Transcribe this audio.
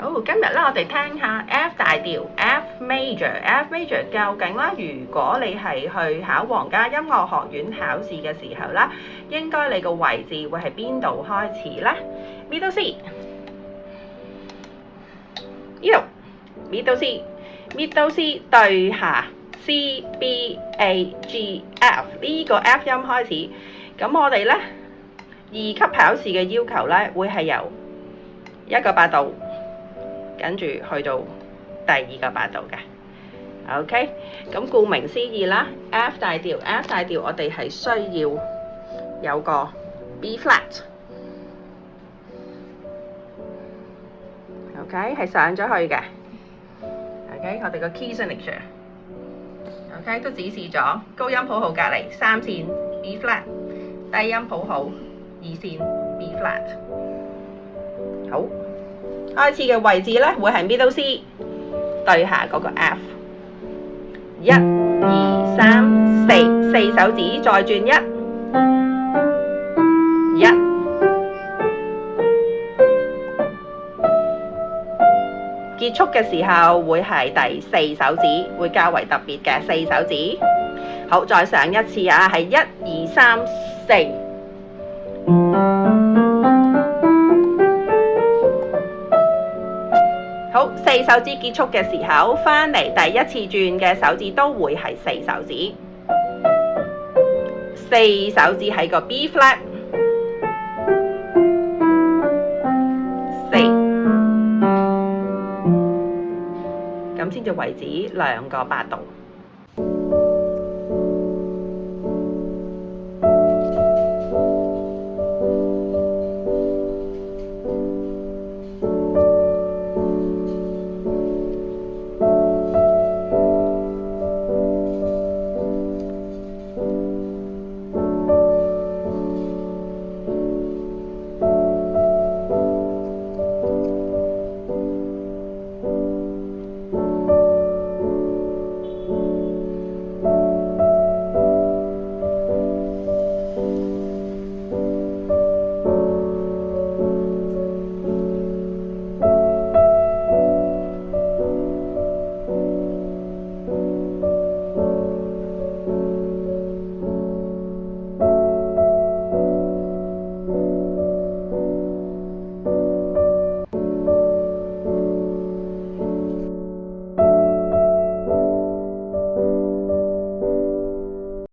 好，今日咧我哋聽下 F 大調 F major 究竟啦，如果你係去考皇家音樂學院考試嘅時候啦，應該你個位置會係邊度開始咧 ？Middle C， 呢度 Middle C 對下 C B A G F 呢個 F 音開始。咁我哋咧2級考試嘅要求咧，會係由1個八度。跟住去到第2個八度嘅 ，OK， 咁顧名思義啦 ，F 大調我哋係需要有個 B flat，OK， 係上咗去嘅 ，OK， 我哋個 key signature，OK， 都指示咗高音譜號隔離3線 B flat， 低音譜號2線 B flat， 好。開始嘅位置咧，會係 Middle C 對下嗰個 F， 1、2、3、4， 4手指再轉1，結束嘅時候會係第4手指，會較為特別嘅4手指。好，再上一次啊，係1、2、3、4。好，4手指結束嘅時候，返嚟第一次轉嘅手指都會係4手指，4手指喺個 B flat， 4，咁先至為止2個八度。